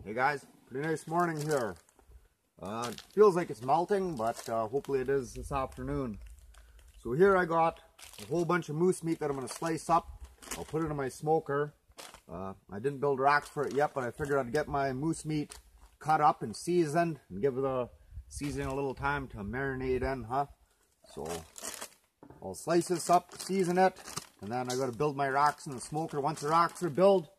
Hey guys, pretty nice morning here. Feels like it's melting, but hopefully it is this afternoon. So here I got a whole bunch of moose meat that I'm going to slice up. I'll put it in my smoker. I didn't build racks for it yet, but I figured I'd get my moose meat cut up and seasoned and give the seasoning a little time to marinate in, So I'll slice this up, season it, and then I got to build my racks in the smoker. Once the racks are built,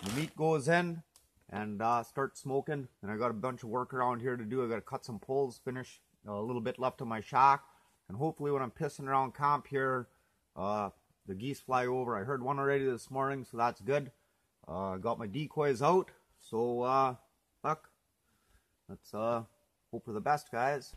the meat goes in and start smoking. And I got a bunch of work around here to do. I got to cut some poles, finish a little bit left of my shack, and hopefully when I'm pissing around camp here, the geese fly over. I heard one already this morning, so that's good. I got my decoys out, so fuck. Let's hope for the best, guys.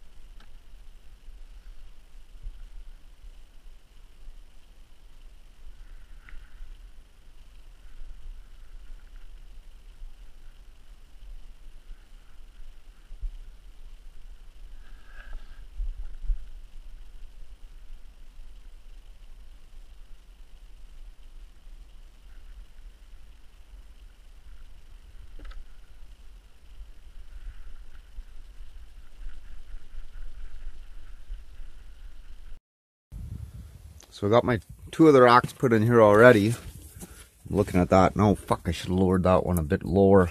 So I got my two of the racks put in here already. I'm looking at that. No, fuck, I should have lowered that one a bit lower.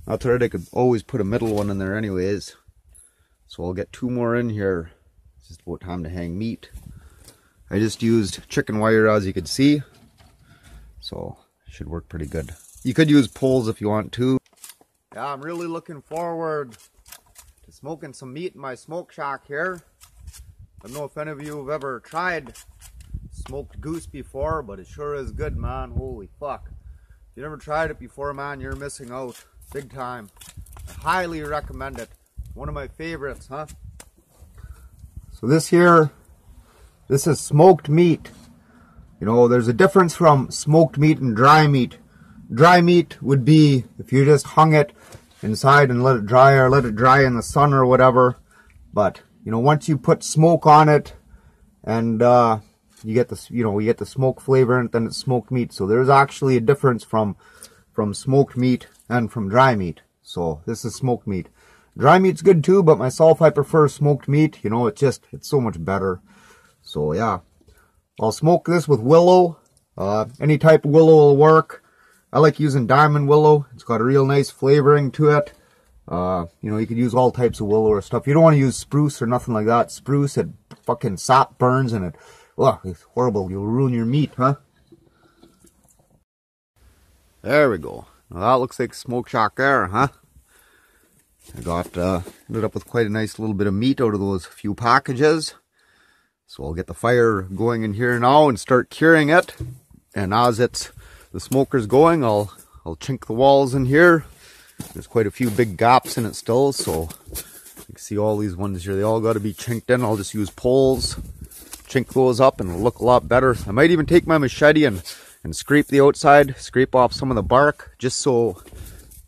That's alright, I could always put a middle one in there anyways. So I'll get two more in here. It's just about time to hang meat. I just used chicken wire, as you can see. So it should work pretty good. You could use poles if you want to. Yeah, I'm really looking forward to smoking some meat in my smoke shack here. I don't know if any of you have ever tried smoked goose before, but it sure is good, man. Holy fuck. If you never tried it before, man, you're missing out big time. I highly recommend it. One of my favorites, So this is smoked meat. You know, there's a difference from smoked meat and dry meat. Dry meat would be if you just hung it inside and let it dry, or let it dry in the sun or whatever. But you know, once you put smoke on it, and you get the you get the smoke flavor, and then it's smoked meat. So there's actually a difference from smoked meat and from dry meat. So this is smoked meat. Dry meat's good too, but myself, I prefer smoked meat. You know, it's so much better. So yeah, I'll smoke this with willow. Any type of willow will work. I like using diamond willow. It's got a real nice flavoring to it. You know, you could use all types of willow or stuff. You don't want to use spruce or nothing like that. Spruce, it fucking sap burns and it, it's horrible. You'll ruin your meat, There we go. Now that looks like a smoke shack there, I got, ended up with quite a nice little bit of meat out of those few packages. So I'll get the fire going in here now and start curing it. And as the smoker's going, I'll chink the walls in here. There's quite a few big gaps in it still, so you can see all these ones here. They all got to be chinked in. I'll just use poles, chink those up, and it'll look a lot better. I might even take my machete and scrape the outside, scrape off some of the bark, just so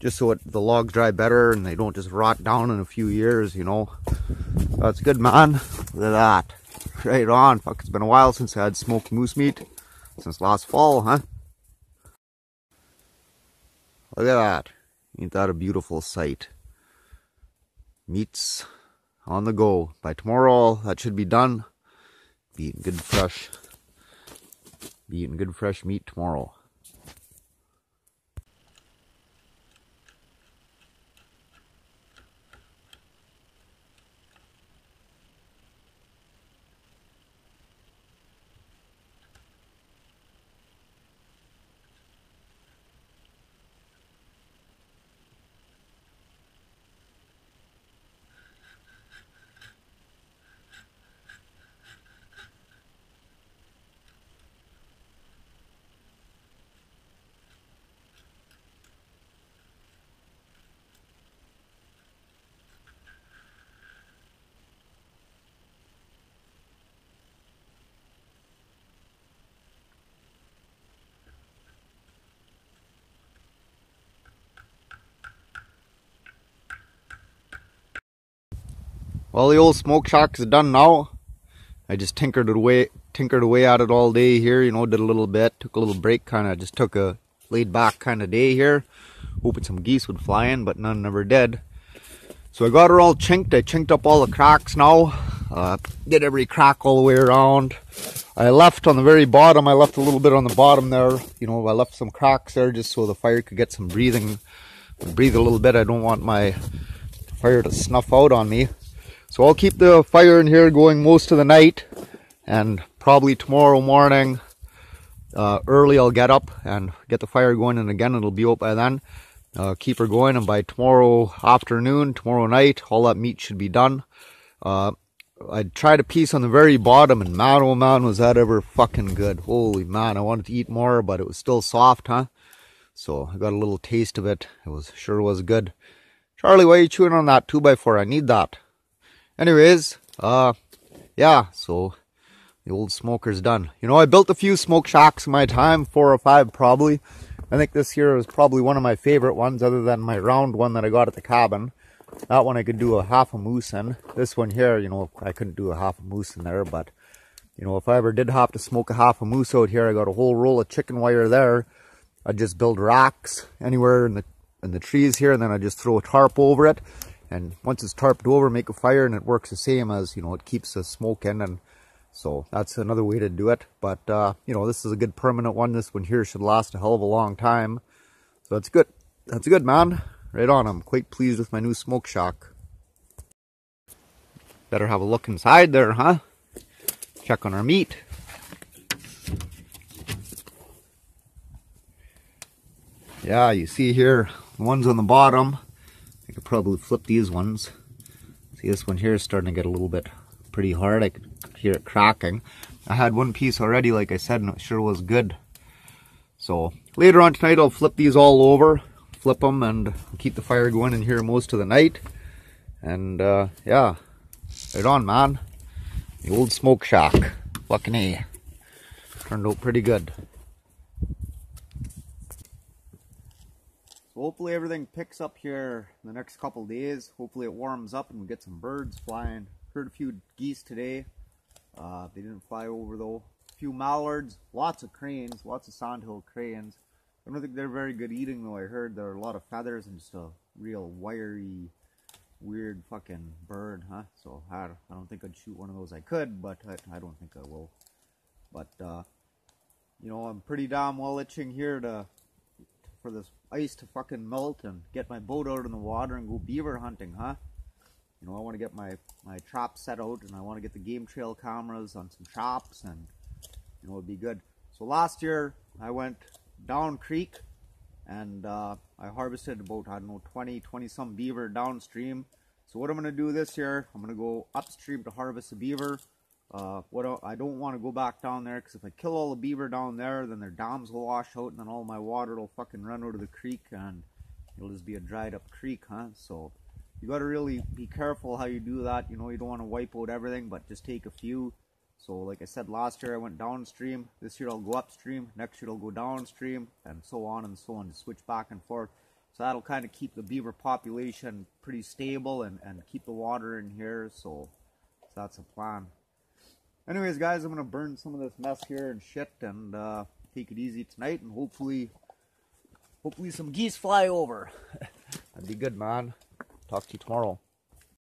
the logs dry better and they don't just rot down in a few years, you know. That's good, man. Look at that. Right on. Fuck, it's been a while since I had smoked moose meat. Since last fall, Look at that. Ain't that a beautiful sight? Meat's on the go. By tomorrow, that should be done. Be eating good fresh meat tomorrow. Well, the old smoke shack is done now. I just tinkered away at it all day here, you know, did a little bit, took a little break, just took a laid back kind of day here. hoping some geese would fly in, but none never did. So I got her all chinked. I chinked up all the cracks now. Did every crack all the way around. I left on the very bottom, I left a little bit on the bottom there. You know, I left some cracks there just so the fire could get some breathing. Breathe a little bit. I don't want my fire to snuff out on me. So I'll keep the fire in here going most of the night. And probably tomorrow morning, early I'll get up and get the fire going. And again, it'll be out by then. Keep her going. And by tomorrow afternoon, tomorrow night, all that meat should be done. I tried a piece on the very bottom, and man, oh man, was that ever fucking good. Holy man, I wanted to eat more, but it was still soft, huh? So I got a little taste of it. It was sure was good. Charlie, why are you chewing on that 2x4? I need that. Anyways, yeah, so the old smoker's done. You know, I built a few smoke shacks in my time, 4 or 5 probably. I think this here is probably one of my favorite ones, other than my round one that I got at the cabin. That one I could do a half a moose in. This one here, you know, I couldn't do a half a moose in there, but, you know, if I ever did have to smoke a half a moose out here, I got a whole roll of chicken wire there. I'd just build racks anywhere in the trees here, and then I just throw a tarp over it. And once it's tarped over, make a fire, and it works the same as, you know, it keeps the smoke in. And so that's another way to do it. But, you know, this is a good permanent one. This one here should last a hell of a long time. So that's good. That's good, man. Right on, I'm quite pleased with my new smoke shack. Better have a look inside there, huh? Check on our meat. Yeah, you see here, the ones on the bottom, I could probably flip these ones. See, this one here is starting to get a little bit pretty hard. I could hear it cracking. I had one piece already, like I said, and it sure was good. So later on tonight, I'll flip these all over. Flip them and keep the fire going in here most of the night. And yeah, right on, man. The old smoke shack. Fucking A. Turned out pretty good. So hopefully everything picks up here in the next couple days. Hopefully it warms up and we get some birds flying. Heard a few geese today. They didn't fly over though. A few mallards, lots of cranes, lots of sandhill cranes. I don't think they're very good eating though. I heard there are a lot of feathers and just a real wiry, weird fucking bird, huh? So I don't think I'd shoot one of those. I could, but I don't think I will. But you know, I'm pretty damn well itching here for this ice to fucking melt and get my boat out in the water and go beaver hunting, huh? You know, I want to get my traps set out, and I want to get the game trail cameras on some traps, and you know, it'd be good. So last year I went down creek and I harvested about, I don't know, 20 some beaver downstream. So what I'm going to do this year, I'm going to go upstream to harvest the beaver. I don't want to go back down there, because if I kill all the beaver down there, then their dams will wash out, and then all my water will fucking run out of the creek, and it'll just be a dried up creek, huh? So you got to really be careful how you do that. You know, you don't want to wipe out everything, but just take a few. So like I said, last year I went downstream. This year I'll go upstream. Next year I'll go downstream, and so on and so on, to switch back and forth. So that'll kind of keep the beaver population pretty stable and keep the water in here. So that's a plan. Anyways, guys, I'm going to burn some of this mess here and shit, and take it easy tonight, and hopefully some geese fly over. That'd be good, man. Talk to you tomorrow.